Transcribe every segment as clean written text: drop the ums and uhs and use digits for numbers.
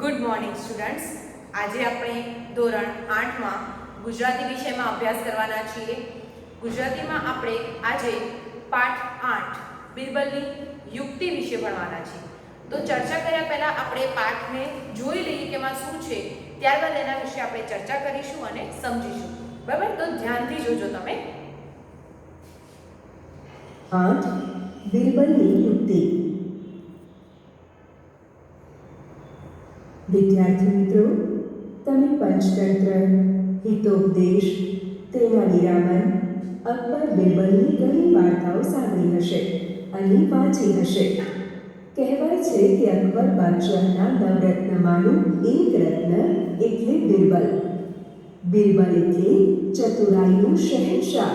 Good morning students. આજે આપણે ધોરણ 8માં ગુજરાતી વિષયમાં અભ્યાસ કરવાના છીએ। ગુજરાતીમાં આપણે આજે પાઠ 8 બિરબલની યુક્તિ વિશે ભણવાના છીએ। તો ચર્ચા કર્યા પહેલા આપણે પાઠને જોઈ લઈએ કે એમાં શું છે, ત્યારબાદ એના વિશે આપણે ચર્ચા કરીશું અને સમજીશું। બરાબર, તો ધ્યાનથી જોજો તમે। 8 બિરબલની યુક્તિ। વિદ્યાર્થી મિત્રો, તમે પંચતંત્ર, હિતોપદેશ, તેનાલીરામન, અકબર બિરબલની ઘણી વાર્તાઓ સાંભળી હશે અને વાંચી હશે। કહેવાય છે કે અકબર બાદશાહના નવરત્નમાંનું એક રત્ન એટલે બિરબલ। બિરબલ એટલે ચતુરાઈનું શહેનશાહ।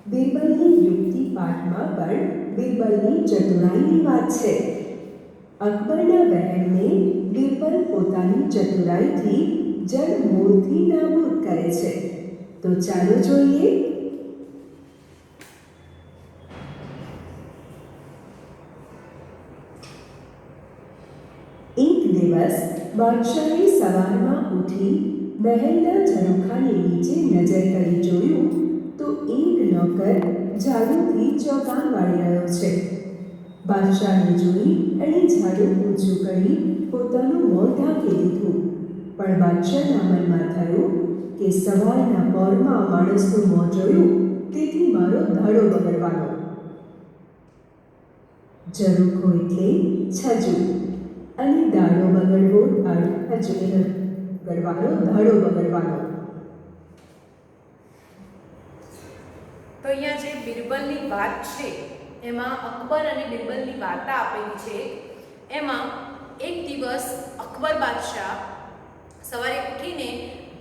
બિરબલની યુક્તિ પાઠમાં પણ બિરબલની ચતુરાઈની વાત છે। અકબરના બહેનને બિરબલ પોતાની ચતુરાઈથી જડ મૂળથી નાબૂદ કરે છે। તો ચાલો જોઈએ। એક દિવસ બાદશાહે સવારમાં ઉઠી મહેલના ઝરૂખાની નીચે નજર કરી જોયું તો એક નોકર ઝાડુથી ચોગાન વાળી રહ્યો છે। બાદશાહને જોઈ એણે ઝાડુ ઊંચું કરી પોતાનું મોં ઢાંકી દીધું, પણ બાદશાહના મનમાં થયું કે સવારના પોરમાં માણસનું મોં જોયું તેથી મારો દાડો બગડવાનો। ઝરૂખો એટલે છજુ અને દાડો બગડવો દાડો બગડવાનો। તો અહીંયા જે બિરબલની વાત છે એમાં અકબર અને બિરબલની વાર્તા આપેલી છે। એમાં એક દિવસ અકબર બાદશાહ સવારે ઉઠીને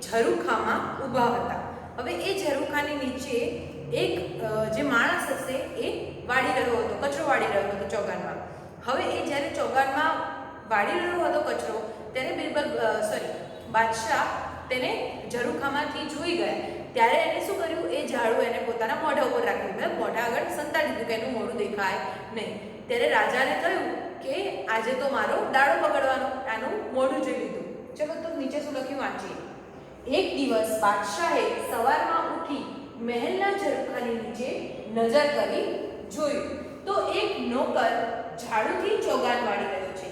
ઝરૂખામાં ઊભા હતા। હવે એ ઝરૂખાની નીચે એક જે માણસ હશે એ વાળી રહ્યો હતો, કચરો વાળી રહ્યો હતો ચોગાનમાં। હવે એ જ્યારે ચોગાનમાં વાળી રહ્યો હતો કચરો, ત્યારે બાદશાહ તેને ઝરૂખામાંથી જોઈ ગયા। ત્યારે એને શું કર્યું, એ ઝાડુ એને પોતાના મોઢા ઉપર રાખ્યું, મતલબ મોઢા આગળ સંતાડી દીધું કે એનું મોઢું દેખાય નહીં। ત્યારે રાજાને થયું કે આજે તો મારો દાડો બગડવાનો, આનું મોઢું જોઈ લીધું। ચલો તો નીચે શું લખ્યું વાંચીએ। એક દિવસ બાદશાહે સવારમાં ઉઠી મહેલના ઝરૂખાની નીચે નજર કરી જોયું તો એક નોકર ઝાડુથી ચોગાન વાળી રહ્યો છે।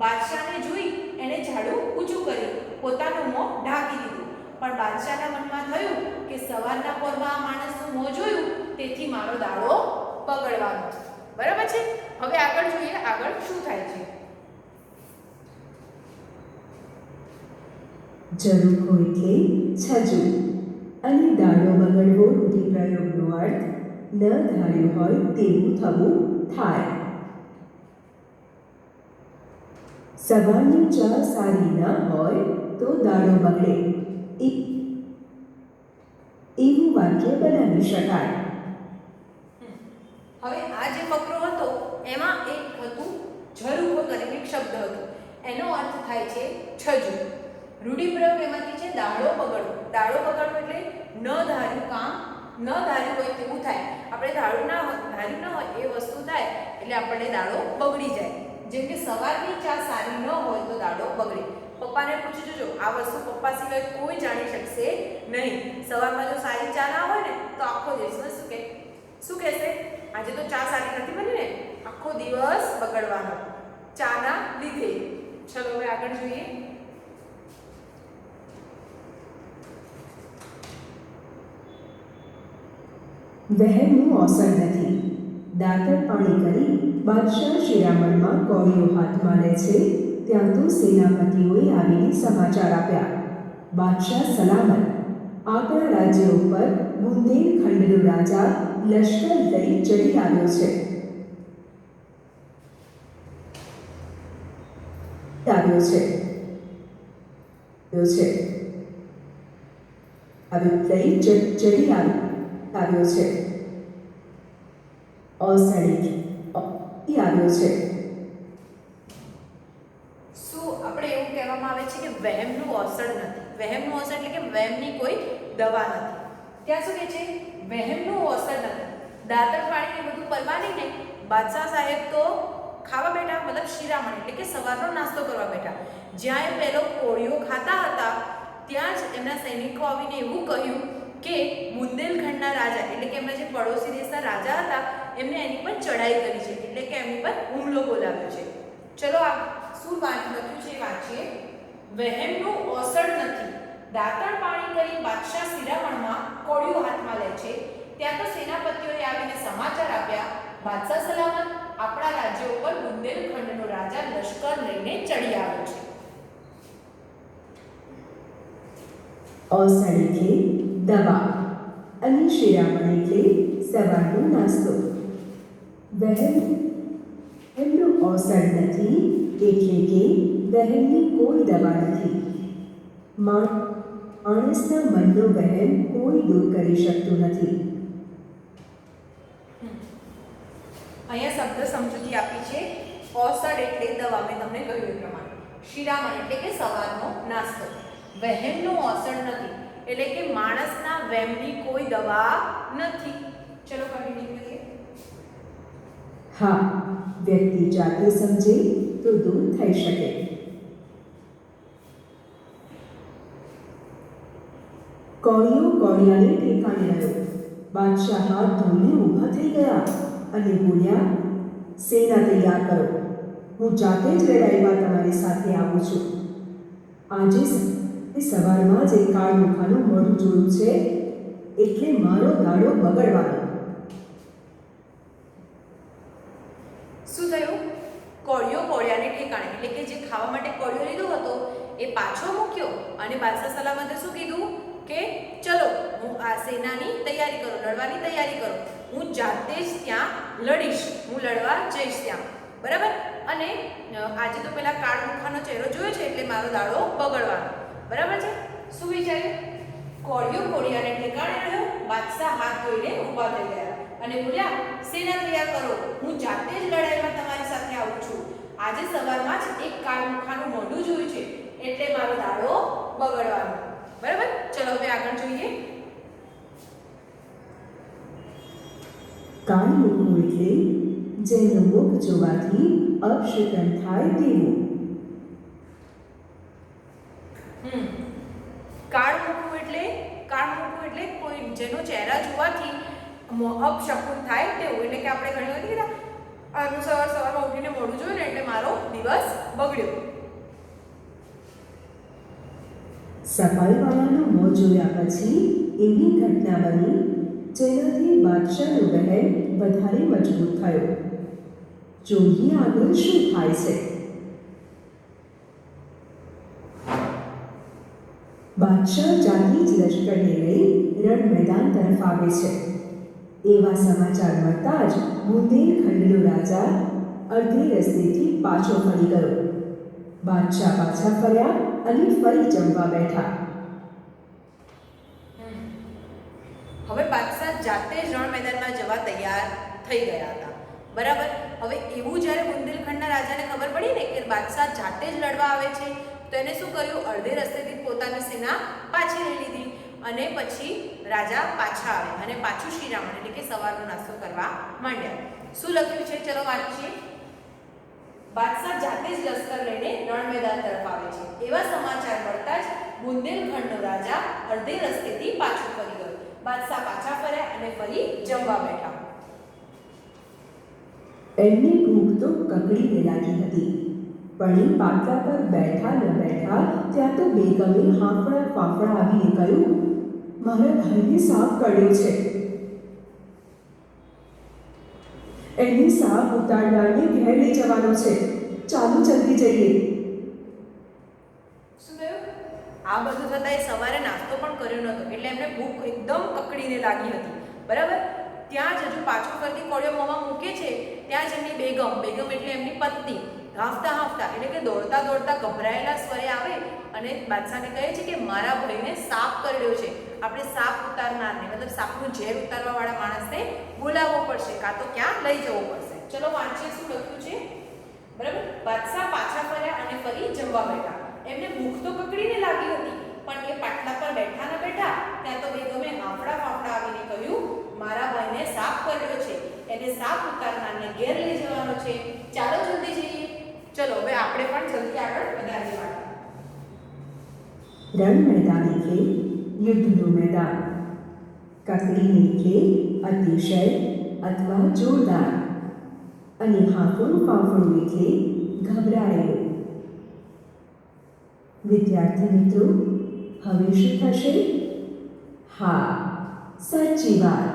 બાદશાહને જોઈ એણે ઝાડુ ઊંચું કર્યું, પોતાનું મોં ઢાંકી દીધું, પણ બાદશાહના મનમાં થયું કે સવારના પોરમાં આ માણસનું મોં જોયું તેથી મારો દાડો બગડવાનો। બરાબર છે। હવે આગળ જોઈએ, આગળ શું થાય છે। ઝરૂખો એટલે છજુ અને દાડો બગડવો રૂઢિપ્રયોગનો અર્થ ન ધાર્યું હોય તેવું થવું થાય। સવારની ચા સારી ન હોય તો દાડો બગડે એવું વાક્ય બનાવી શકાય। હવે આ જે ફકરો હતો એમાં એક હતું ઝરૂખો કરીને એક શબ્દ હતો, એનો અર્થ થાય છે છજુ। રૂઢિપ્રયોગ એમાંથી છે દાડો બગડવો। દાડો બગડવો એટલે ન ધાર્યું કામ, ન ધાર્યું હોય તેવું થાય। આપણે ધાર્યું ન હોય એ વસ્તુ થાય એટલે આપણને દાડો બગડી જાય। જેમ કે સવારની ચા સારી ન હોય તો દાડો બગડે। પપ્પાને પૂછી જોજો, આ વસ્તુ પપ્પા સિવાય કોઈ જાણી શકશે નહીં। સવારમાં જો સારી ચા ના હોય ને તો આખો દિવસ શું કહેશે, આજે તો ચા સારી નથી બની ને, આખો દિવસ બગડવાનો ચાના લીધે। ચલો હવે આગળ જોઈએ। વહેમનું અવસર નથી। દાંતણ પાણી કરી બાદશાહ શિરામણમાં કોળીઓ હાથમાં લે છે ત્યાં તો સેનાપતિઓએ આવીને સમાચાર આપ્યા, બાદશાહ સલામત, આપણા રાજ્ય ઉપર બુંદેલખંડનો રાજા લશ્કર લઈ ચડી આવ્યો છે। શું આપણે એવું કહેવામાં આવે છે કે વહેમનું અસર નથી। વહેમનું અસર એટલે કે વહેમની કોઈ દવા નથી। ત્યાં શું કહે છે, વહેમનું અસર નથી। દાંતણ પાણીને બધું પરવાની નહીં, બાદશાહ સાહેબ તો ખાવા બેઠા, મતલબ શિરામણ એટલે કે સવારનો નાસ્તો કરવા બેઠા. જ્યાં એ પહેલો કોળિયો ખાતા હતા ત્યાં જ એમના સૈનિકો આવીને એવું કહ્યું કે બુંદેલખંડના રાજા એટલે કે એમના જે પડોશી દેશના રાજા હતા એમને એની પર ચડાઈ કરી છે, એટલે કે એમની પર હુમલો બોલાવ્યો છે. ચલો આ શું લખ્યું છે એ વાંચીએ. વહેમનું ઓસડ નથી, દાંતણ પાણી કરી બાદશાહ શિરામણમાં કોળિયું હાથમાં લે છે. ત્યાં તો સેનાપતિઓએ આવીને સમાચાર આપ્યા, બાદશાહ સલામત, આપણા રાજ્ય ઉપર બુંદેલખંડનો રાજા લશ્કર લઈને ચડી આવ્યો છે. ઓસડ એટલે દવા અને શિરામણ એટલે સવારનો નાસ્તો. વહેમનું ઓસડ નથી એટલે કે વહેમની કોઈ દવા નથી. માણસના મનનો વહેમ કોઈ દૂર કરી શકતું નથી. અહીંયા શબ્દ સમજૂતી આપી છે. ઓસડ એટલે દવા, મેં તમને કહ્યું એ પ્રમાણે. શિરામણ એટલે કે સવારનો નાસ્તો. વહેમનું ઓસડ નથી એટલે કે માણસના વહેમની કોઈ દવા નથી. ચલો કન્ટિન્યુ કરીએ. હા, વ્યક્તિ જાતે સમજે તો દૂર થઈ શકે. કોળિયો કોળિયાને ઠેકાણે રહ્યો. બાદશાહ હાથ ધોઈને ઊભા થઈ ગયા અને બોલ્યા, સેના તૈયાર કરો, હું જાતે જ લડાઈમાં તમારી સાથે આવું છું. આજે સવારમાં જ એક કાળમુખાનું મોઢું જોયું છે, એટલે મારો દાડો બગડવાનો. શું થયું? કોળિયો કોળિયાને ઠેકાણે એટલે કે જે ખાવા માટે કોળિયો લીધો હતો એ પાછો મૂક્યો અને બાદશાહ સલામતે શું કીધું કે ચલો હું આ સેનાની તૈયારી કરું, લડવાની તૈયારી કરું, હું જાતે જ ત્યાં લડીશ, હું લડવા જઈશ ત્યાં, બરાબર. અને આજે તો પેલા કાળમુખાનો ચહેરો જોયો છે એટલે મારો દાડો બગડવાનો, બરાબર છે. શું વિચાર્યું? કોળિયો કોળિયાને ઠેકાણે રહ્યો, બાદશાહ હાથ ધોઈને ઊભા થઈ ગયા અને બોલ્યા, સેના તૈયાર કરો, હું જાતે જ લડાઈમાં તમારી સાથે આવું છું. આજે સવારમાં જ એક કાળમુખાનું મોઢું જોયું છે એટલે મારો દાડો બગડવાનો, બરાબર. ચલો હવે આગળ જોઈએ. કાળમુખું એટલે જેનું મુખ જોવાથી અપશુકન થાય તેવું. કાળમુખું એટલે કોઈ જેનો ચહેરા જોવાથી અપશુકન થાય તેવું, એટલે કે આપણે ઘણી વખત કીધા આનું સવારમાં ઉઠીને મોઢું જોયું ને એટલે મારો દિવસ બગડ્યો. સફાઈવાળાનું મોં જોયા પછી એવી ઘટના બની જેનાથી બાદશાહનો વહેમ વધારે મજબૂત થયો. જોઈએ આગળ શું થાય છે. બાદશાહ જાતે જ લશ્કરને લઈ રણ મેદાન તરફ આવે છે. એવા સમાચાર મળતા જ બુંદેલખંડનો રાજા અડધે રસ્તેથી પાછો ફરી ગયો. બાદશાહ પાછા ફર્યા અને ફરી જમવા બેઠા. હવે બાદશાહ જાતે જ રણ મેદાનમાં જવા તૈયાર થઈ ગયા હતા, બરાબર. હવે એવું જ્યારે બુંદેલખંડના રાજાને ખબર પડી ને કે બાદશાહ જાતે જ લડવા આવે છે તો એને શું કર્યું? અડધે રસ્તેથી પોતાની સેના પાછી લઈ લીધી અને પછી રાજા પાછા આવે અને પાછું શિરામણ એટલે કે સવારનો નાસ્તો કરવા માંડ્યા. શું લખ્યું છે? ચલો વાંચીએ. બાદશાહ જાતે જ લશ્કર લઈને રણ મેદાન તરફ આવે છે. એવા સમાચાર મળતા જ બુંદેલખંડનો રાજા અડધે રસ્તેથી પાછો ફરી ગયો. બાદશાહ પાછા ફર્યા અને ફરી જમવા બેઠા. એમની ભૂખ તો કકડીને લાગી હતી, પણ એ પાટલા પર બેઠા ન બેઠા ત્યાં તો બેગમે હાંફળા ફાંફળા આવીને કહ્યું, મારા ભાઈને સાપ કરડ્યો છે. એની સાપ ઉતારનારને ઘેર લઈ જવાનો છે, ચાલો જલ્દી જઈએ. શું થયું? આ બધું થતાં એ સવારે નાસ્તો પણ કર્યો નહોતો એટલે એમને ભૂખ એકદમ કકડીને લાગી હતી, બરાબર. ત્યાં જ હજુ પાછો ફરતી કોળિયો મોંમાં મૂકે છે ત્યાં જ એમની બેગમ એટલે એમની પત્ની હાંફતા એટલે કે દોડતા ગભરાયેલા સ્વરે આવે અને બાદશાહને કહે છે કે મારા ભાઈને સાપ કરડ્યો છે, આપણે સાપ ઉતારનારને મતલબ સાપનું ઝેર ઉતારવાવાળા માણસને બોલાવવો પડશે, કાં તો ક્યાં લઈ જવો પડશે. ચલો વાંચીએ શું લખ્યું છે, બરાબર. બાદશાહ પાછા ફર્યા અને ફરી જમવા બેઠા. એમને ભૂખ તો કકડીને લાગી હતી પણ એ પાટલા પર બેઠા ન બેઠા ત્યાં તો બેગમે હાંફળા ફાંફળા આવીને કહ્યું, મારા ભાઈને સાપ કરડ્યો છે, એને સાપ ઉતારનારને ઘેર લઈ જવાનો છે, ચાલો જલ્દી રણ મેદાન એટલે યુદ્ધનું મેદાન. કકડીને એટલે અતિશય અથવા જોરદાર. અને હાંફળું ફાંફળું એટલે ગભરાયેલું. વિદ્યાર્થી મિત્રો, હવે શું થશે? હા, સાચી વાત.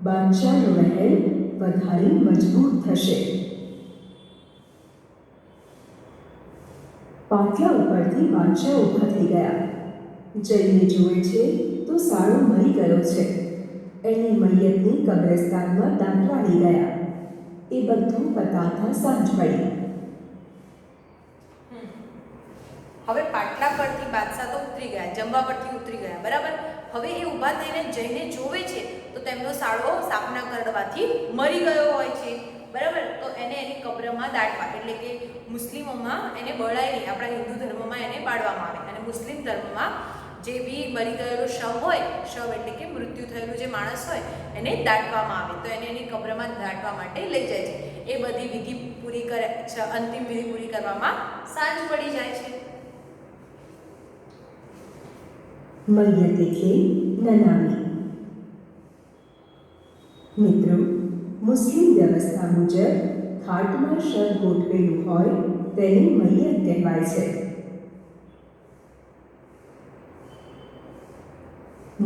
બાદશાહનો મહેલ વધારે મજબૂત થશે. પાટલા ઉપરથી બાદશાહ ઊભા થઈ ગયા. જઈને જુએ છે તો સાળો મરી ગયો છે. એની મૈયતની કબ્રસ્તાનમાં દાંતવા લઈ ગયા. એ બધું પતાવતા સાંજ પડી. હવે પાટલા પરથી બાદશાહ તો ઉતરી ગયા, જમવા પરથી ઉતરી ગયા, બરાબર. હવે એ ઊભા થઈને જઈને જોવે છે તો તેમનો સાળો સાપના કરડવાથી મરી ગયો હોય છે, બરાબર. તો એને એની કબ્રમાં દાટવા, એટલે કે મુસ્લિમોમાં એને બળાય નહીં, આપણા હિન્દુ ધર્મમાં એને બાળવામાં આવે, અને મુસ્લિમ ધર્મમાં જે બી મરી ગયેલો શવ હોય, શવ એટલે કે મૃત્યુ થયેલું જે માણસ હોય એને દાટવામાં આવે. તો એને એની કબ્રમાં દાટવા માટે લઈ જાય છે. એ બધી વિધિ પૂરી કરે, અંતિમ વિધિ પૂરી કરવામાં સાંજ પડી જાય છે. મૈયત એટલે નનામી. મિત્રો, મુસ્લિમ વ્યવસ્થા મુજબ ખાટમાં શવ ગોઠવેલું હોય તેને મૈયત કહેવાય છે.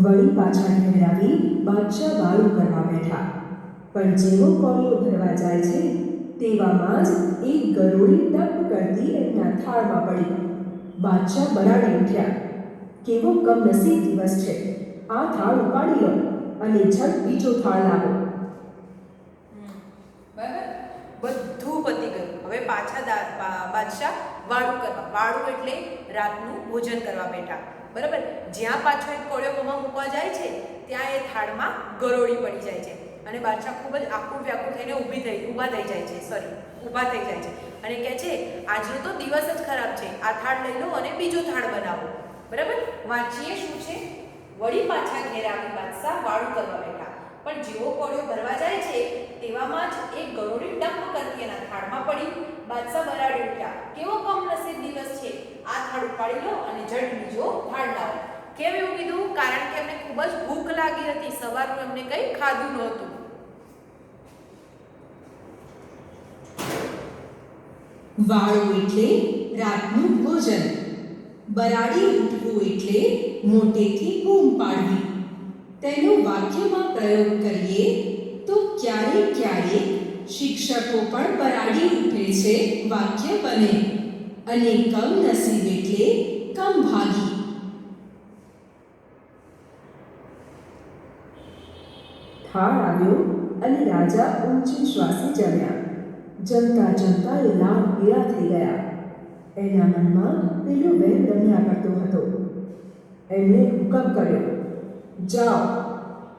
વળી પાછા ઠેરાવી બાદશાહ વાળું કરવા બેઠા. પણ જેવો કોળિયો ભરવા જાય છે તેવામાં જ એક ગરોળી ટપ કરતી એમના થાળમાં પડી. બાદશાહ બરાડી ઉઠ્યા. કેવો કમનસીબ દિવસ છે! આ થાળ ઉપાડી લો અને ઝટ બીજો થાળ લાવો. બરાબર, બધું પતી ગયું. હવે પાછા બાદશાહ વાળું કરવા, વાળું એટલે રાતનું ભોજન કરવા બેઠા, બરાબર. જ્યાં પાછો એક કોળિયો મોંમાં મૂકવા જાય છે ત્યાં એ થાળમાં ગરોળી પડી જાય છે અને બાદશાહ ખૂબ જ આકુળ વ્યાકુળ થઈને ઊભા થઈ જાય છે અને કહે છે, આજનો તો દિવસ જ ખરાબ છે, આ થાળ લઈ લો અને બીજો થાળ બનાવો. બરાબર, વાંચીએ શું છે? વળી પાછા ઘેર આવી બાદશાહ વાળું કરવા બેઠા, પણ જેવો કોળિયો ભરવા જાય છે તેવામાં જ એક ગરોળી ટપ કરતી એના થાળમાં પડી. બાદશાહ બરાડી ઉઠ્યા. કેવો કમનસીબ દિવસ છે, આ થાળ ઉપાડી લો અને ઝટ બીજો થાળ લાવો. કેમ એવું કીધું? કારણ કે એમને ખૂબ જ ભૂખ લાગી હતી, સવારનું એમને કંઈ ખાધું નહોતું. વાળું એટલે રાતનું ભોજન. બરાડી ઉઠવું એટલે મોટેથી બૂમ પાડવી. તેનો વાક્યમાં પ્રયોગ કરીએ તો ક્યારેક ક્યારેક શિક્ષકો પણ બરાડી ઉઠે છે વાક્ય બને. અને કમનસીબ એટલે કમભાગી. થાળ આવ્યો અને રાજા ઊંચી શ્વાસે જમ્યા. જમતા જમતા એ લાલ પીળા થઈ ગયા. એના મનમાં પેલો વેમ રમ્યા કરતો હતો. એમણે હુકમ કર્યો, જાઓ,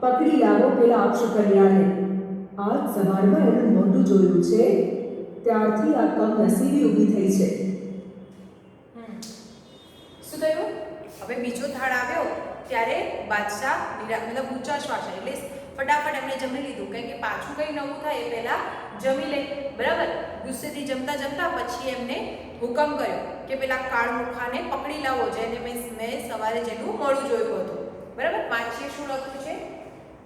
પકડી લાવો પેલા અક્ષકલ્યાને. આજ સવારમાં એનું મોઢું જોયું છે ત્યારથી આ કમનસીબી ઊભી થઈ છે. શું થયું? હવે બીજો થાળ આવ્યો ત્યારે બાદશાહ મતલબ ઊંચા શ્વાસે, એટલે ફટાફટ એમણે જમી લીધું, કારણ કે પાછું કંઈ નવું થાય એ પહેલાં જમી લે, બરાબર. ગુસ્સેથી જમતા જમતા પછી એમને હુકમ કર્યો કે પેલા કાળમુખાને પકડી લાવો, જેને મેં સવારે જેનું મોડું જોયું હતું, બરાબર. વાંચીએ શું લખ્યું છે?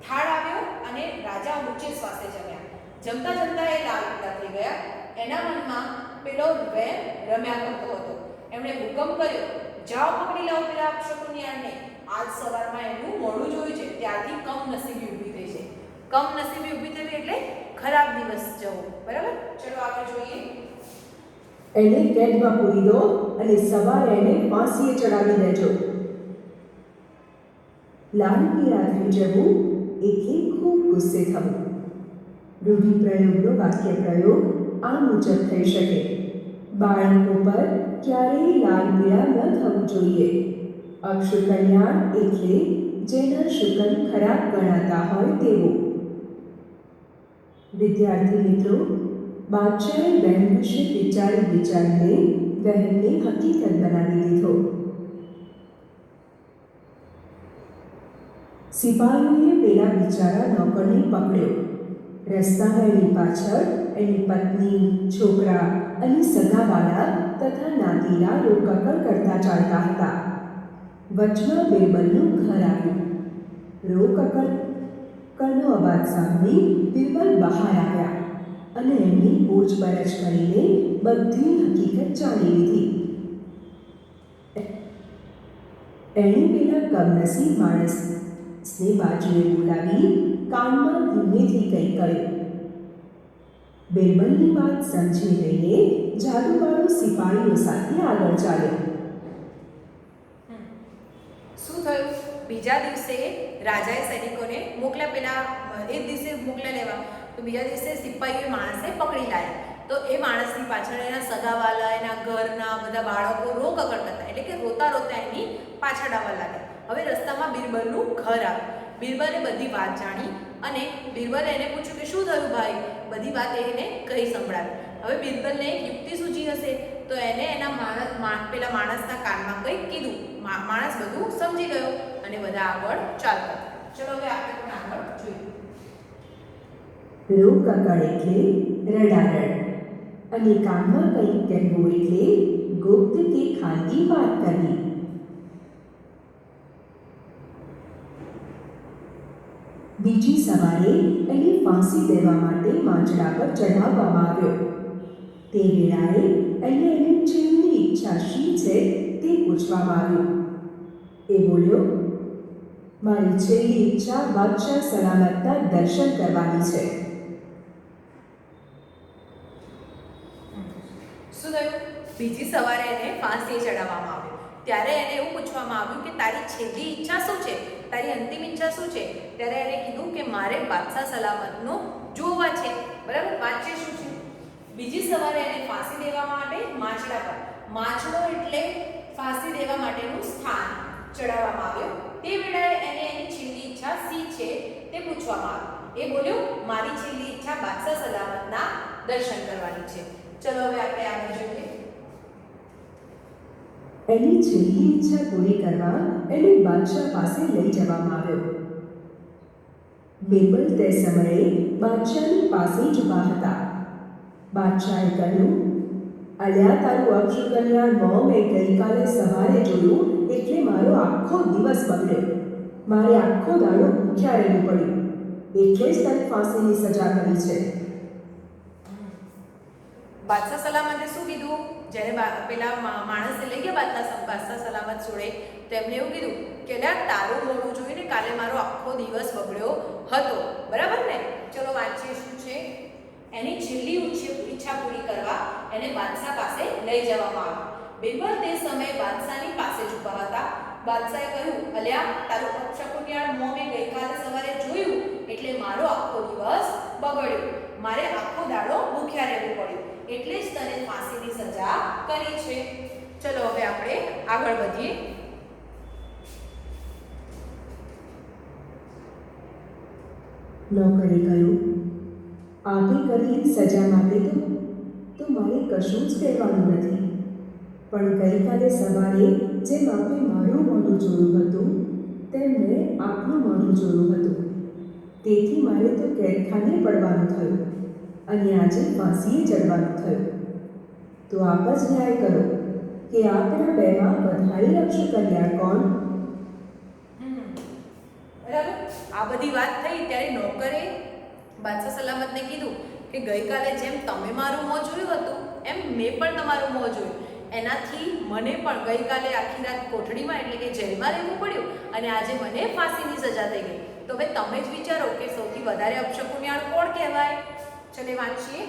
થાળ આવ્યો અને રાજા ઊંચે શ્વાસે જમ્યા. જમતા જમતા એ લાલ પીળા થઈ ગયા. એના મનમાં પેલો વેમ રમ્યા કરતો હતો. એમણે હુકમ કર્યો, જાઓ, પકડી લાવો પેલા અપશકુનિયાળને. આજ સવારમાં એનું મોડું જોયું છે ત્યારથી કમનસીબી ઊભી થઈ છે. કમનસીબી ઊભી થઈ એટલે ખરાબ દિવસ જવો, બરાબર. ચલો આગળ જોઈએ. એને કેદમાં પૂરી દો અને સવારે એને ફાંસીએ ચડાવી દેજો. લાલ પીળા થઈ જવું એટલે ખૂબ ગુસ્સે થવું. રૂઢિપ્રયોગનો વાક્ય પ્રયોગ આ મુજબ થઈ શકે: બાળકો પર ક્યારેય લાલ પીળા ન થવું જોઈએ. અક્ષુકલ્યાણ એટલે જેના શુકન ખરાબ ગણાતા હોય તેવું. વિદ્યાર્થી મિત્રો, બાદશાહે બહેન વિશે વિચારીને બહેનને હકીકત બનાવી દીધો. સિપાહીઓએ પેલા બિચારા નોકરને પકડ્યો. રસ્તામાં એની પાછળ એની પત્ની, છોકરા અને સગાવાલા તથા નાતીલા રોકકળ કરતા ચાલતા હતા. વચમાં બિરબલનું ઘર આવ્યું. રો કકડનો અવાજ સાંભળી બિરબલ બહાર આવ્યા અને એમની પૂછપરછ કરીને બધી હકીકત જાણી લીધી. એણે પેલા કમનસીબ માણસને બાજુએ બોલાવી કાનમાં ધીમેથી કંઈ કહ્યું. બિરબલની વાત સમજી લઈને જાદુવાળો સિપાહીઓ સાથે આગળ ચાલ્યો. શું થયું? બીજા દિવસે રાજાએ સૈનિકોને મોકલ્યા, પેલા એ દિવસે મોકલ્યા લેવા, તો બીજા દિવસે સિપાહીઓએ માણસને પકડી લાવ્યા. તો એ માણસની પાછળ એના સગાવાલા, એના ઘરના બધા બાળકો રો કકડતા હતા, એટલે કે રોતા રોતા એની પાછળ આવવા લાગ્યા. હવે રસ્તામાં બિરબલનું ઘર આવ્યું. બિરબલે બધી વાત જાણી અને બિરબલે એને પૂછ્યું કે શું થયું ભાઈ? બધી વાત એને કહી સંભળાવી. હવે બિરબલને એક યુક્તિ સૂજી હશે, તો એને એના પેલા માણસના કાનમાં કંઈક કીધું. માણસ બધું સમજી ગયો અને બધા આગળ ચાલતા. ચલો હવે આપણે પણ આગળ જોઈએ. રો કકડ એટલે રડારડ અને કાનમાં કંઈક કહેવું એટલે ગુપ્ત કે ખાનગી વાત કરવી. બીજી સવારે એને ફાંસી દેવા માટે માંચડા પર ચઢાવવામાં આવ્યો. તે વેળાએ એને એની છેલ્લી ઈચ્છા શી છે તે પૂછવામાં આવ્યું. એ બોલ્યો, મારી છેલ્લી ઈચ્છા બાદશાહ સલામતના દર્શન કરવાની છે. શું થયું? બીજી સવારે એને ફાંસી ચડાવવામાં આવ્યો. ત્યારે એને એવું પૂછવામાં આવ્યું કે તારી છેલ્લી ઈચ્છા શું છે, તારી અંતિમ ઈચ્છા શું છે? ત્યારે એને કીધું કે મારે બાદશાહ સલામતનો જોવા છે. બરાબર, વાંચે શું છે? બીજી સવારે એને ફાંસી દેવા માટે માંચડા પર, માંચડો એટલે ફાંસી દેવા માટેનું સ્થાન, ચડાવવામાં આવ્યો. તે વેળાએ એને એની છેલ્લી ઈચ્છા શી છે તે પૂછવામાં આવ્યું. એ બોલ્યો, મારી છેલ્લી ઈચ્છા બાદશાહ સલામતના દર્શન કરવાની છે. ચલો હવે આપણે આગળ જોઈએ. એની છેલ્લી ઈચ્છા પૂરી કરવા એને બાદશાહ પાસે લઈ જવામાં આવ્યો. બિરબલ તે સમયે બાદશાહની પાસે જ ઊભા હતા. બાદશાહે કહ્યું, અલ્યા તારું અક્ષકલ્યાણ મોં મેં ગઈકાલે સવારે જોયું એટલે મારો આખો દિવસ બગડ્યો. મારે આખો દાડો ભૂખ્યા રહેવું પડ્યું, એટલે જ તને ફાંસીની સજા કરી છે. બાદશાહ સલામતે શું કીધું? જ્યારે પેલા માણસને લઈ ગયા બાદશાહ સલામત જોડે, તો એમને એવું કીધું કે તારું મોડું જોઈને કાલે મારો આખો દિવસ બગડ્યો હતો. બરાબર ને? ચલો વાંચીએ શું છે. એની છેલ્લી ઈચ્છા પૂરી કરવા એને બાદશાહ પાસે લઈ જવામાં આવ્યો. બિરબલ તે સમયે બાદશાહની પાસે જ ઊભા હતા. બાદશાહે કહ્યું, અલ્યા તારું અપશકુનિયાળ મોં મેં ગઈકાલે સવારે જોયું એટલે મારો આખો દિવસ બગડ્યો. મારે આખો દાડો ભૂખ્યા રહેવું પડ્યું, એટલે જ તને ફાંસીની સજા કરી છે. ચલો હવે આપણે આગળ વધીએ. નોકરે કહ્યું, આપે કરેલી સજા માટે તો મારે કશું જ કહેવાનું નથી, પણ ગઈકાલે સવારે જેમ આપે મારું મોઢું જોયું હતું તેમ મેં આપનું મોઢું જોયું હતું. તેથી મારે તો કેદખાને પડવાનું થયું અને આજે ફાંસીએ ચડવાનું થયું. તો આપ જ ન્યાય કરો કે આપના બેમાં વધારે અક્ષકલ્યાણ કોણ? બરાબર, આ બધી વાત થઈ ત્યારે નોકરે બાદશાહ સલામતને કીધું કે ગઈકાલે જેમ તમે મારું મોં જોયું હતું એમ મેં પણ તમારું મોં જોયું. એનાથી મને પણ ગઈકાલે આખી રાત કોઠડીમાં એટલે કે જેલમાં રહેવું પડ્યું અને આજે મને ફાંસીની સજા થઈ ગઈ. તો હવે તમે જ વિચારો કે સૌથી વધારે અપશકુનિયાળ કોણ કહેવાય? ચલે વાંચીએ.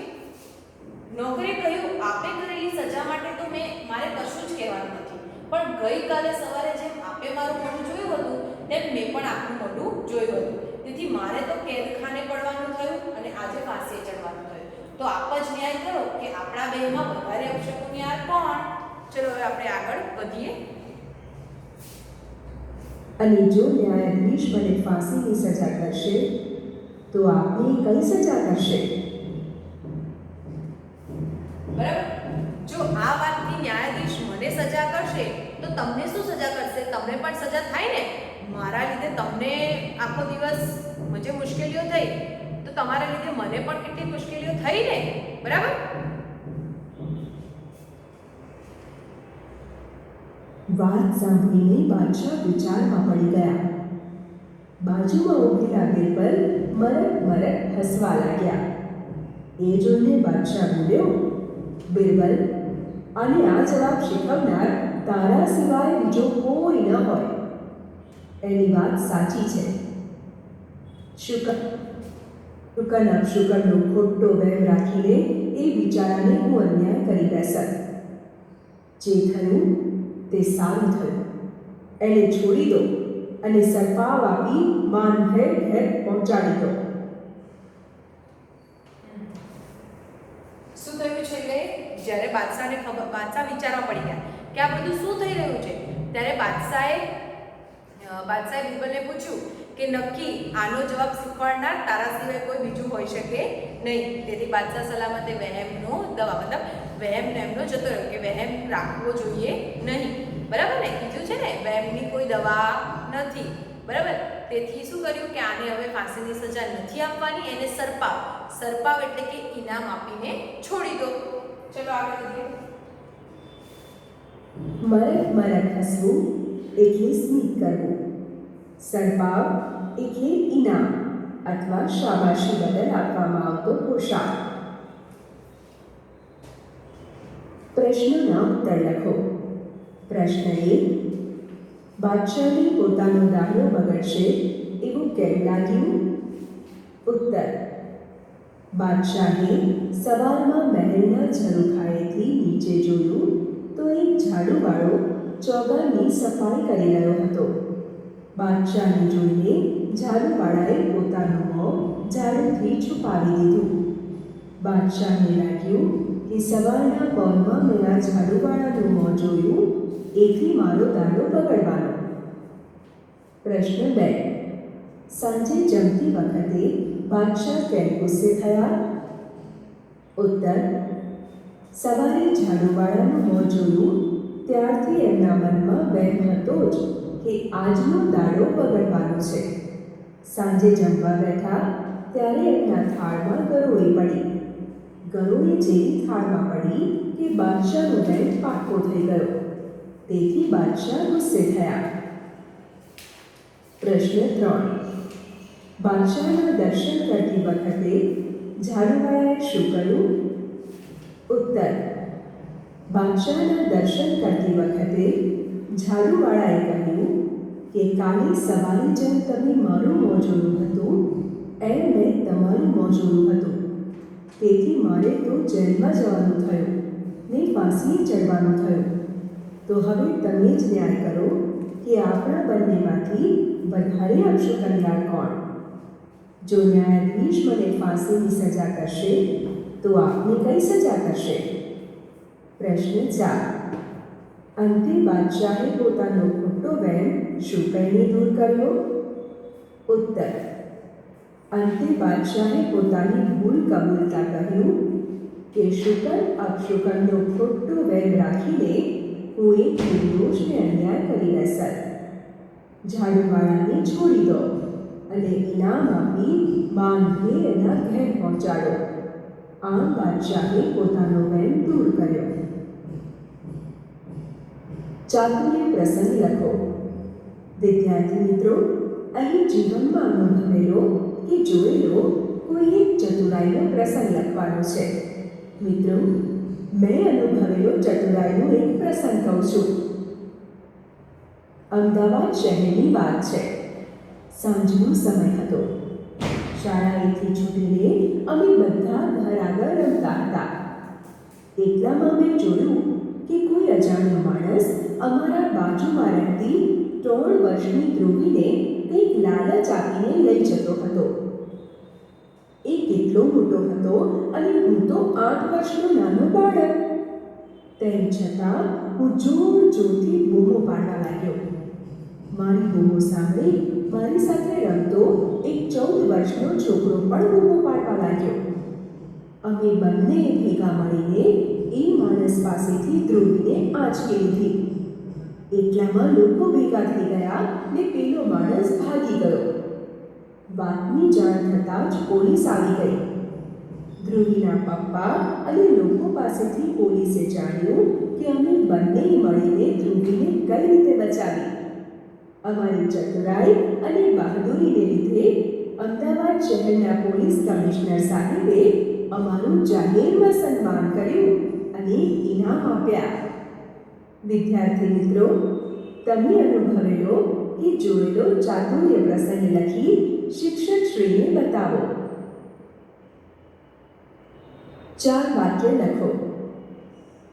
નોકરે કહ્યું, આપે કરેલી સજા માટે તો મારે કશું જ કહેવાનું નથી, પણ ગઈકાલે સવારે જેમ આપે મારું મોઢું જોયું હતું તેમ મેં પણ આપનું મોઢું જોયું હતું. તેથી મારે તો કેદખાને પડવાનું થયું અને આજે ફાંસીએ ચડવાનું થયું. તો આપ જ ન્યાય કરો કે આપણા બેમાં વધારે અપશકુનિયાળ કોણ? ચલો હવે આપણે આગળ વધીએ. અને જો ન્યાયાધીશ મને ફાંસીની સજા કરશે તો આપને કઈ સજા કરશે? બરાબર, જો આ વાતની ન્યાયાધીશ મને સજા કરશે તો તમને શું સજા કરશે? તમને પણ સજા થાય ને. મારા લીધે તમને આખો દિવસ મુશ્કેલીઓ થઈ તો તમારા લીધે મને પણ કેટલી મુશ્કેલીઓ થઈ ને. બરાબર. વાત સાંભળીને બાદશાહ વિચારમાં પડી ગયા. બાજુમાં ઊભેલા બિરબલ મરક હસવા લાગ્યા. એ જોઈને બાદશાહ બોલ્યો, બિરબલ, આને આ જવાબ શીખવનાર તારા સિવાય બીજો કોઈ ન હોય. એની વાત સાચી છે. શુકન અપશુકનનો ખોટો વહેમ રાખીને એ બિચારાને હું અન્યાય કરી બેસત. જે થયું તે સારું થયું. એને છોડી દો અને સરપાવ આપી માન ઘેર પહોંચાડી દો. શું થયું છે? એટલે જ્યારે બાદશાહ વિચારવા પડી ગયા કે આ બધું શું થઈ રહ્યું છે, ત્યારે બાદશાહે બિરબલને પૂછ્યું કે નક્કી આનો જવાબ શીખવાડનાર તારા સિવાય કોઈ બીજું હોઈ શકે નહીં. તેથી બાદશાહ સલામતે વહેમનો એમનો જતો રહ્યો કે વહેમ રાખવો જોઈએ નહીં. બરાબર ને? કીધું છે ને, વહેમની કોઈ દવા નથી. બરાબર? તેથી શું કર્યું કે આને હવે ફાંસીની સજા નથી આપવાની, એને સરપાવ એટલે કે ઇનામ આપીને છોડી દો. ચલો આગળ વધીએ. મરક હસવું એટલે સ્મિત કરવું. સરપાવ એટલે ઇનામ અથવા શાબાશી બદલ આપવામાં આવતો પોશાક. પ્રશ્નોના ઉત્તર લખો. પ્રશ્ન 1. બાદશાહને પોતાનો દાડો બગડશે એવું કેમ લાગ્યું? ઉત્તર. બાદશાહે સવારમાં મહેલના ઝરૂખાએથી નીચે જોયું તો એક ઝાડુવાળો ચોગાની સફાઈ કરી રહ્યો હતો. બાદશાહને જોઈને ઝાડુવાળાએ પોતાનું મોં ઝાડુથી છુપાવી દીધું. બાદશાહને લાગ્યું કે સવારના પહોરમાં મેં આ ઝાડુવાળાનું મોં જોયું, એથી મારો દાડો બગડવાનો. પ્રશ્ન 2. સાંજે જમતી વખતે બાદશાહ કેમ ગુસ્સે થયા? ઉત્તર. સવારે ઝાડુવાળાનું મોં જોયું ત્યારથી એમના મનમાં વહેમ હતો જ કે આજનો દાડો બગડવાનો છે. સાંજે જમવા બેઠા ત્યારે એમના થાળમાં ગરોળી પડી. ગરોળી જેવી થાળમાં પડી કે બાદશાહનો વહેમ પાક્કો થઈ ગયો. તેથી બાદશાહ ગુસ્સે થયા. પ્રશ્ન 3. બાદશાહના દર્શન કરતી વખતે ઝાડુવાળાએ શું કર્યું? ઉત્તર. બાદશાહના દર્શન કરતી વખતે ઝાડુવાળાએ કહ્યું કે કાલે સવારે જેમ તમે મારું મોં જોયું હતું એમ મેં તમારું મોં જોયું હતું. તેથી મારે તો જેલમાં જવાનું થયું ને ફાંસીએ ચડવાનું થયું. તો હવે તમે જ ન્યાય કરો કે આપણા બંનેમાંથી વધારે અપશુકનયાર કોણ? જો ન્યાયાધીશ મને ફાંસીની સજા કરશે તો આપને કઈ સજા કરશે? પ્રશ્ન 4. અંતે બાદશાહે પોતાનો ખોટો વહેમ શું કહીને દૂર કર્યો? ઉત્તર. અંતે બાદશાહે પોતાની ભૂલ કબૂલતા કહ્યું કે શુકન અપશુકનનો ખોટો વહેમ રાખીને હું એક નિર્દોષને અન્યાય કરી બેસત. ઝાડુવાળાને છોડી દો અને ઇનામ આપી બાંધે એના ઘેર પહોંચાડો. આમ બાદશાહે પોતાનો વહેમ દૂર કર્યો. ચાતુર્ય પ્રસંગ લખો. વિદ્યાર્થી મિત્રો, અહીં જીવનમાં અનુભવેલો કે જોયેલો કોઈ એક ચતુરાઈનો પ્રસંગ લખવાનો છે. મિત્રો, મેં અનુભવેલો ચતુરાઈનો એક પ્રસંગ કહું છું. અમદાવાદ શહેરની વાત છે. સાંજનો સમય હતો. શાળાએથી છૂટીને અમે બધા ઘર આગળ રમતા હતા. એટલામાં મેં જોયું કે કોઈ અજાણ્યો માણસ અમારા બાજુમાં રહેતી 3 વર્ષની ધ્રુવીને કંઈક લાલચ આપીને લઈ જતો હતો. એ કેટલો મોટો હતો અને હું તો 8 વર્ષનો નાનો બાળક. તેમ છતાં હું જોરથી બૂમો પાડવા લાગ્યો. મારી બૂમો સાંભળી મારી સાથે રમતો એક 14 વર્ષનો છોકરો પણ બૂમો પાડવા લાગ્યો. અમે બંને ભેગા મળીને એ માણસ પાસેથી ધ્રુવીને આંચકી લીધી. એટલામાં લોકો ભેગા થઈ ગયા ને પેલો માણસ ભાગી ગયો. વાતની જાણ થતાં જ પોલીસ આવી ગઈ. ધ્રુવીના પપ્પા અને લોકો પાસેથી પોલીસે જાણ્યું કે અમે બંને મળીને ધ્રુવીને કઈ રીતે બચાવી. અમારી ચતુરાઈ અને બહાદુરીને લીધે અમદાવાદ શહેરના પોલીસ કમિશનર સાહેબે અમારું જાહેરમાં સન્માન કર્યું અને ઇનામ આપ્યા. વિદ્યાર્થી મિત્રો, તમે અનુભવેલો કે જોયેલો ચાતુર્ય પ્રસંગ લખી શિક્ષકશ્રીને બતાવો. 4 વાક્ય લખો.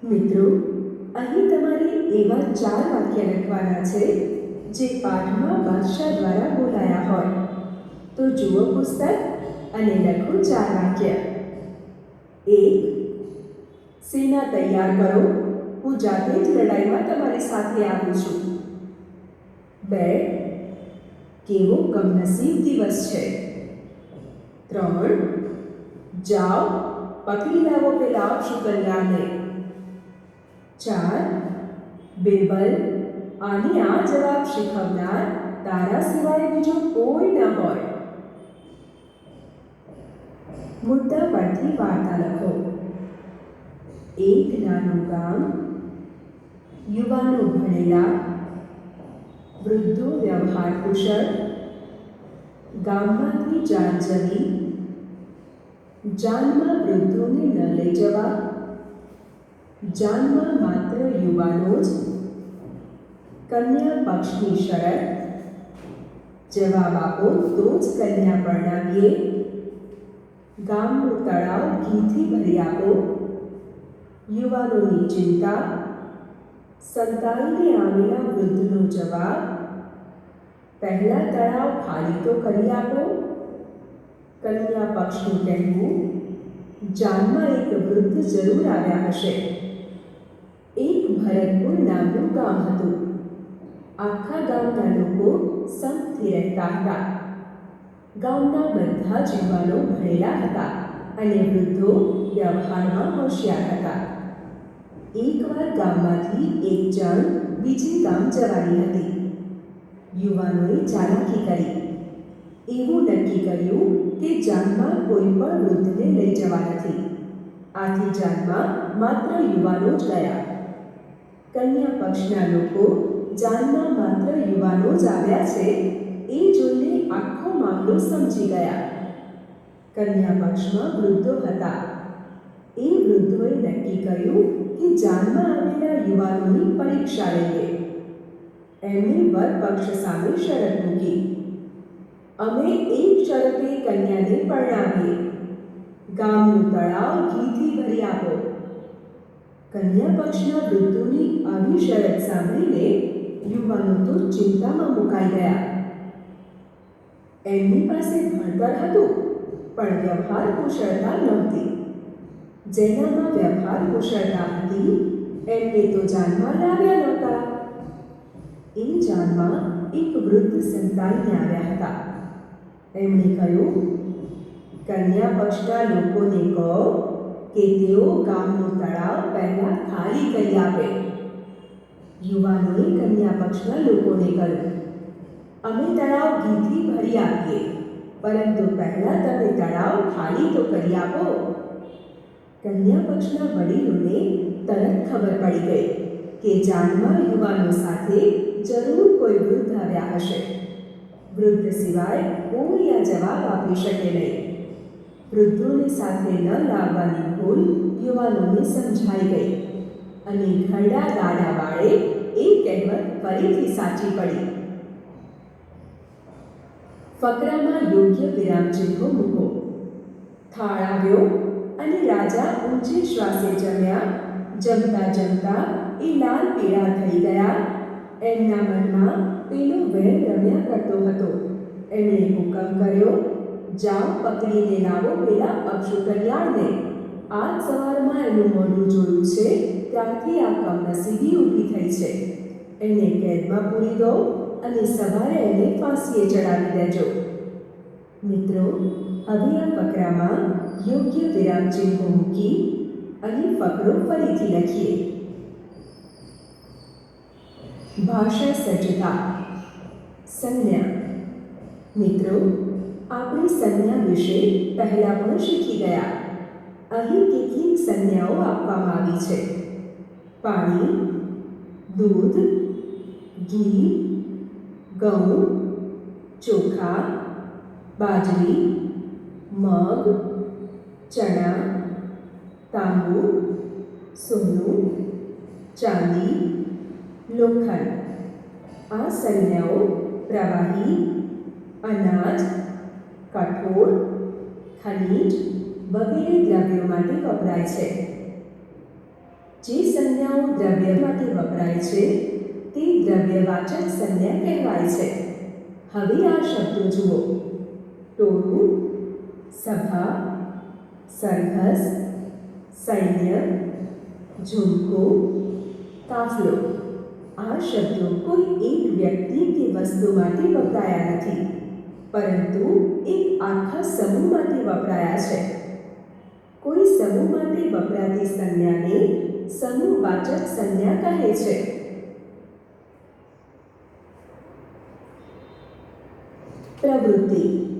મિત્રો, અહીં તમારે એવા 4 વાક્ય લખવાના છે જે પાઠમાં બાદશાહ દ્વારા બોલાયા હોય. તો જુઓ પુસ્તક અને લખો 4 વાક્ય. 1. સેના તૈયાર કરો, હું જાતે જ લડાઈમાં તમારી સાથે આવું છું. 2. કેવો કમનસીબ દિવસ છે. 3. જાઓ, પકડી લાવો પેલા અપશુકન્યાને. 4. બિરબલ, આને આ જવાબ શીખવનાર તારા સિવાય બીજો કોઈ ન હોય. મુદ્દા પરથી વાર્તા લખો. એક નાનું ગામ, યુવાનો ભણેલા, વૃદ્ધો વ્યવહાર કુશળ, ગામમાંથી જાન જવી, જાનમાં વૃદ્ધોને ન લઈ જવા, જાનમાં માત્ર યુવાનો જ, કન્યા પક્ષની શરત, જવાબ આપો તો જ કન્યા પરણાવીએ, ગામનું તળાવ ઘીથી ભરી આપો, યુવાનોની ચિંતા, સંતાઈને આવેલા વૃદ્ધનો જવાબ, પહેલા તળાવ ખાલી તો કરી આપો, કન્યા પક્ષનું કહેવું, જાનમાં એક વૃદ્ધ જરૂર આવ્યા હશે. એક ભરતપુર નામનું ગામ હતું. આખા ગામના લોકો સંપથી રહેતા હતા. ગામના બધા જ યુવાનો ભણેલા હતા અને વૃદ્ધો વ્યવહારમાં હોશિયાર હતા. એકવાર ગામમાંથી એક જણ બીજે ગામ જવાની હતી. યુવાનોએ ચાલાકી કરી. એવું નક્કી કર્યું કે જાનમાં કોઈ પણ વૃદ્ધને લઈ જવા નથી. આથી જાનમાં માત્ર યુવાનો જ ગયા. કન્યા પક્ષના લોકો જાનમાં માત્ર યુવાનો જ આવ્યા છે એ જોઈને આખો મામલો સમજી ગયા. કન્યા પક્ષમાં વૃદ્ધો હતા. એ વૃદ્ધોએ નક્કી કર્યું કે જાનમાં આવેલા યુવાનોની પરીક્ષા લઈએ. એમણે વર પક્ષ સામે શરત મૂકી. અમે એક શરતે કન્યાને પરણાવીએ. ગામનું તળાવ ઘીથી ભરી આપો. કન્યા પક્ષના વૃદ્ધોની આવી શરત સાંભળીને યુવાનો તો ચિંતામાં મુકાઈ ગયા. એમની પાસે ભણતર હતું પણ વ્યવહાર કુશળતા નહોતી. જેનામાં વ્યવહાર કુશળતા હતી એમને તો જાનમાં લાવ્યા નહોતા. એ જાનમાં એક વૃદ્ધ સંતાઈને આવ્યા હતા. એમણે કહ્યું, કન્યા પક્ષના લોકોને કહો કે તેઓ ગામનું તળાવ પહેલા ખાલી કરી આપે. યુવાનોએ કન્યા પક્ષના લોકોને કહ્યું, અમે તળાવ ઘીથી ભરી આપીએ, પરંતુ પહેલા તમે તળાવ ખાલી તો કરી આપો. કન્યા પક્ષના વડીલોને તરત ખબર પડી ગઈ કે જાનમાં યુવાનો સાથે જરૂર કોઈ વૃદ્ધ આવ્યા હશે. વૃદ્ધ સિવાય કોઈ આ જવાબ આપી શકે નહીં. વૃદ્ધોને સાથે ન લાવવાની ભૂલ યુવાનોને સમજાઈ ગઈ અને ઘરડા ગાડા વાળે એ કહેવત ફરીથી સાચી પડી. ફકરામાં યોગ્ય વિરામચિહ્નો મૂકો. થાળ આવ્યો અને રાજા ઊંચે શ્વાસે જમ્યા. જમતા જમતા એ લાલ પીળા થઈ ગયા. એમના મનમાં પેલો વેર રમ્યા કરતો હતો. એમણે હુકમ કર્યો, જાઓ પકડીને લાવો પેલા અપશુકન્યાળને. આજ સવારમાં એનું મોઢું જોયું છે ત્યારથી આ કમનસીબી ઊભી થઈ છે. એને કેદમાં પૂરી દો અને સવારે એને ફાંસીએ ચડાવી દેજો. મિત્રો, હવે આ ફકરામાં યોગ્ય વિરામચિહ્નો મૂકી અને ફકરો ફરીથી લખીએ. ભાષા સજ્જતા. સંજ્ઞા. મિત્રો, આપણે સંજ્ઞા વિશે પહેલા પણ શીખી ગયા. અહીં કેટલીક સંજ્ઞાઓ આપવામાં આવી છે. પાણી, દૂધ, ઘી, ઘઉં, ચોખા, બાજરી, મગ, ચણા, તાંબુ, સોનું, ચાંદી, લોખંડ. આ સંજ્ઞાઓ પ્રવાહી, અનાજ, કઠોળ, ખનિજ વગેરે દ્રવ્યો માટે વપરાય છે. જે સંજ્ઞાઓ દ્રવ્ય માટે વપરાય છે તે દ્રવ્યવાચક સંજ્ઞા કહેવાય છે. હવે આ શબ્દો જુઓ: ટોળું, સભા, સરઘસ, સૈન્ય, ઝુમકો, કાફલો. આ શબ્દો કોઈ એક વ્યક્તિ કે વસ્તુ માટે વપરાયા નથી, પરંતુ એક આખા સમૂહ માટે વપરાયા છે. કોઈ સમૂહ માટે વપરાતી સંજ્ઞાને સમૂહવાચક સંજ્ઞા કહે છે. પ્રવૃત્તિ.